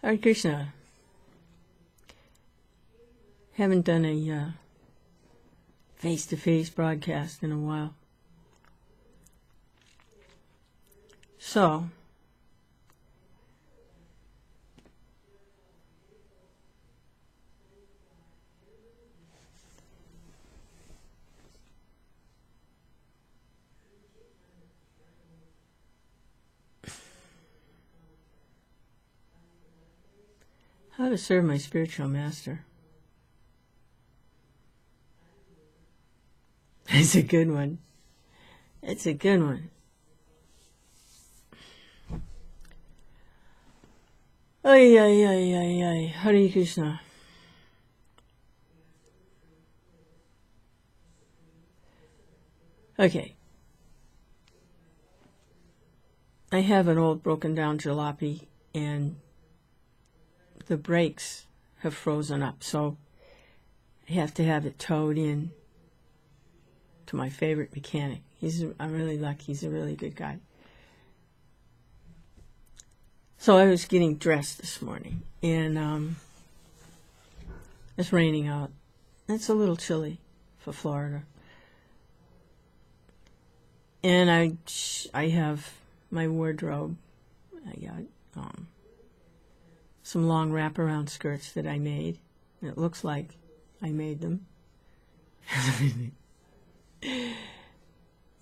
Hare Krishna. Haven't done a face-to-face broadcast in a while. So, how to serve my spiritual master. It's a good one. It's a good one. Ay, ay, ay, ay, ay. Hare Krishna. Okay. I have an old broken down jalopy and the brakes have frozen up, so I have to have it towed in to my favorite mechanic. I'm really lucky. He's a really good guy. So I was getting dressed this morning, and it's raining out. It's a little chilly for Florida. And I have my wardrobe. I got some long wraparound skirts that I made. And it looks like I made them.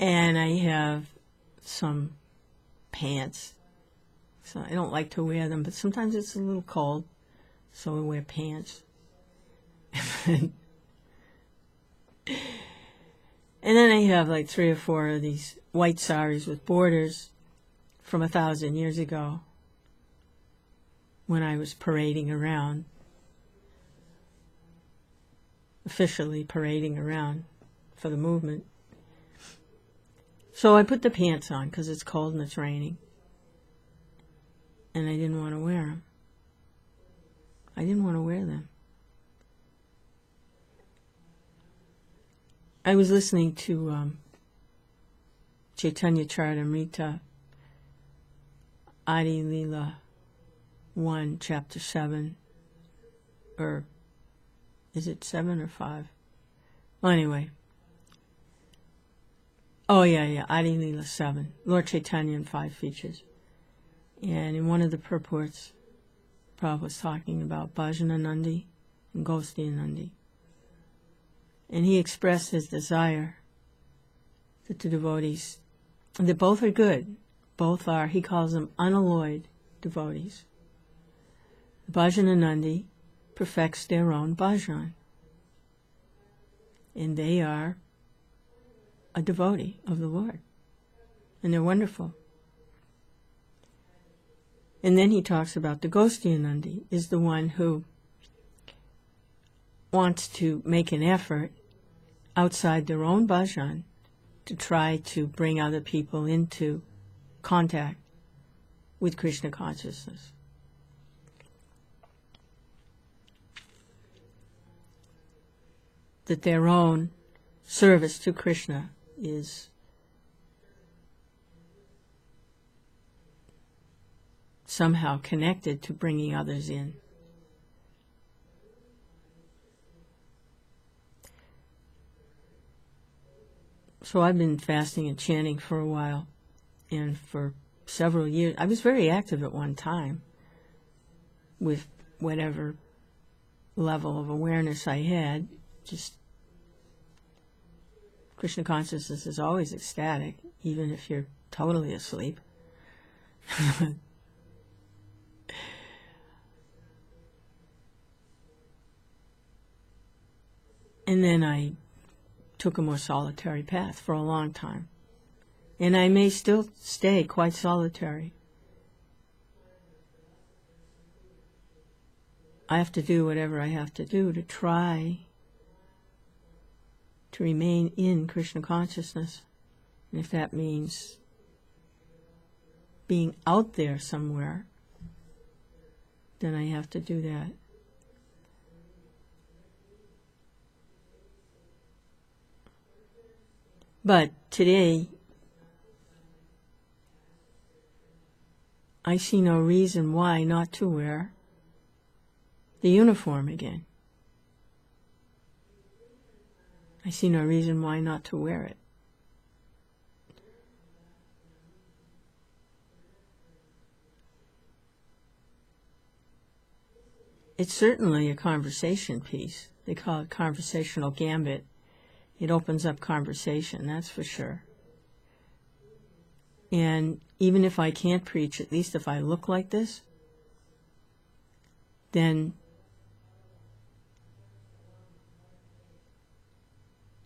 And I have some pants. So I don't like to wear them, but sometimes it's a little cold, so I wear pants. And then I have like 3 or 4 of these white saris with borders from 1,000 years ago when I was parading around, officially parading around for the movement. So I put the pants on because it's cold and it's raining. And I didn't want to wear them. I didn't want to wear them. I was listening to Chaitanya Charitamrita, Adi Leela 1, Chapter 7, or is it 7 or 5? Well, anyway. Oh, yeah, Adi Leela 7, Lord Chaitanya in 5 features. And in one of the purports, Prabhupada was talking about Bhajananandi and Gostianandi. And he expressed his desire that the devotees, that both are good, both are, he calls them unalloyed devotees. Bhajananandi perfects their own bhajan. And they are a devotee of the Lord. And they're wonderful. And then he talks about the Gostianandi is the one who wants to make an effort outside their own bhajan to try to bring other people into contact with Krishna consciousness. That their own service to Krishna is somehow connected to bringing others in. So I've been fasting and chanting for a while, and for several years. I was very active at one time with whatever level of awareness I had. Just Krishna consciousness is always ecstatic, even if you're totally asleep. And then I took a more solitary path for a long time. And I may still stay quite solitary. I have to do whatever I have to do to try to remain in Krishna consciousness. And if that means being out there somewhere, then I have to do that. But today, I see no reason why not to wear the uniform again. I see no reason why not to wear it. It's certainly a conversation piece. They call it conversational gambit. It opens up conversation, that's for sure. And even if I can't preach, at least if I look like this, then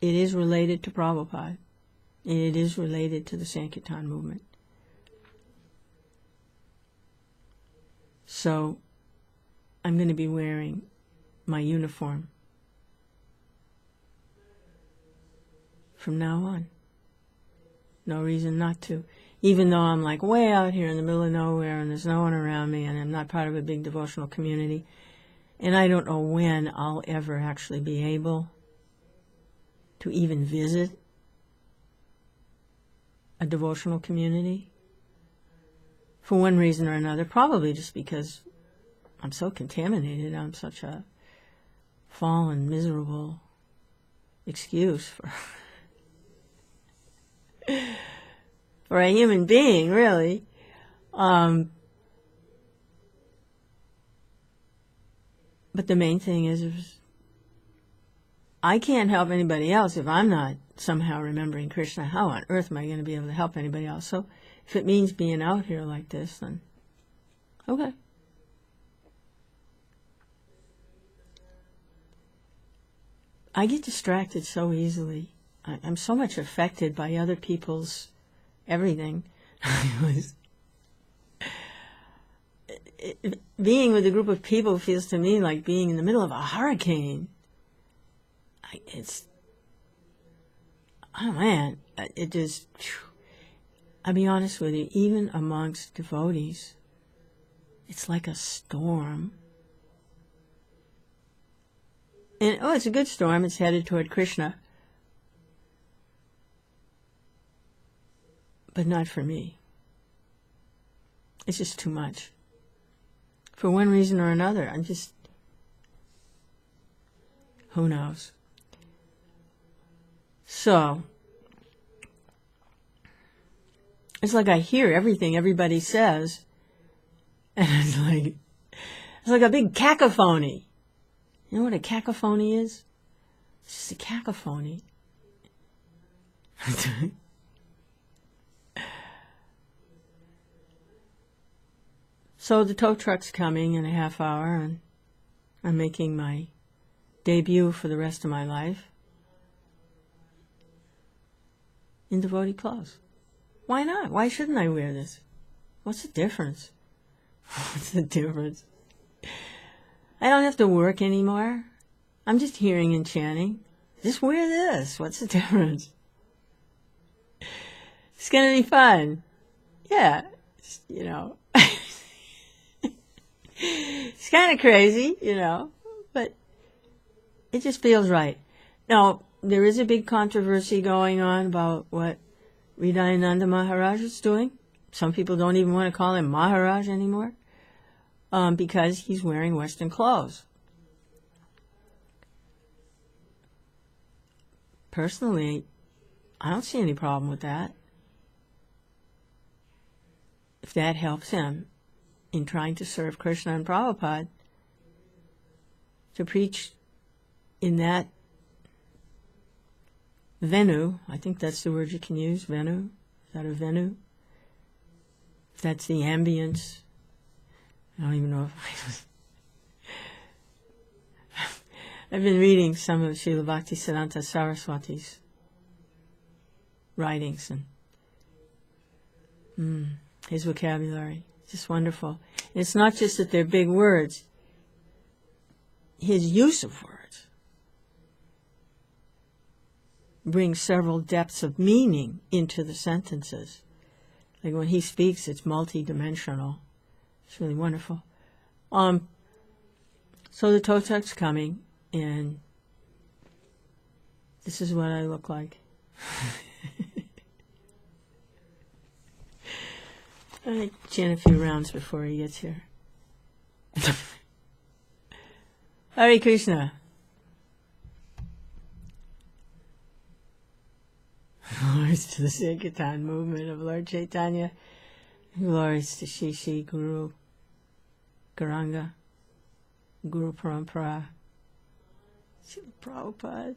it is related to Prabhupada. And it is related to the Sankirtan movement. So I'm going to be wearing my uniform from now on. No reason not to. Even though I'm like way out here in the middle of nowhere and there's no one around me and I'm not part of a big devotional community. And I don't know when I'll ever actually be able to even visit a devotional community. For one reason or another, probably just because I'm so contaminated. I'm such a fallen, miserable excuse for a human being, really. But the main thing is I can't help anybody else if I'm not somehow remembering Krishna. How on earth am I going to be able to help anybody else? So if it means being out here like this, then okay. I get distracted so easily. I'm so much affected by other people's everything. Being with a group of people feels to me like being in the middle of a hurricane. Oh man, it just, I'll be honest with you, even amongst devotees, it's like a storm. And, it's a good storm. It's headed toward Krishna. But not for me. It's just too much. For one reason or another, I'm just, who knows? So, it's like I hear everything everybody says, and it's like a big cacophony. You know what a cacophony is? It's just a cacophony. So the tow truck's coming in a half hour, and I'm making my debut for the rest of my life in devotee clothes. Why not? Why shouldn't I wear this? What's the difference? What's the difference? I don't have to work anymore. I'm just hearing and chanting. Just wear this. What's the difference? It's going to be fun. Yeah. You know. It's kind of crazy, you know, but it just feels right. Now, there is a big controversy going on about what Hridayananda Maharaj is doing. Some people don't even want to call him Maharaj anymore. Because he's wearing Western clothes. Personally, I don't see any problem with that. If that helps him in trying to serve Krishna and Prabhupada, to preach in that venue, I think that's the word you can use, venue. Is that a venue? If that's the ambience. I don't even know if I've been reading some of Srila Bhaktisiddhanta Saraswati's writings and his vocabulary. It's just wonderful. And it's not just that they're big words. His use of words brings several depths of meaning into the sentences. Like when he speaks, it's multi-dimensional. It's really wonderful. So the tow truck's coming, and this is what I look like. I chant a few rounds before he gets here. Hare Krishna. Glories to the Sankirtan movement of Lord Chaitanya. Glories to Shishi, Guru, Garanga, Guru Parampara, Srila Prabhupada.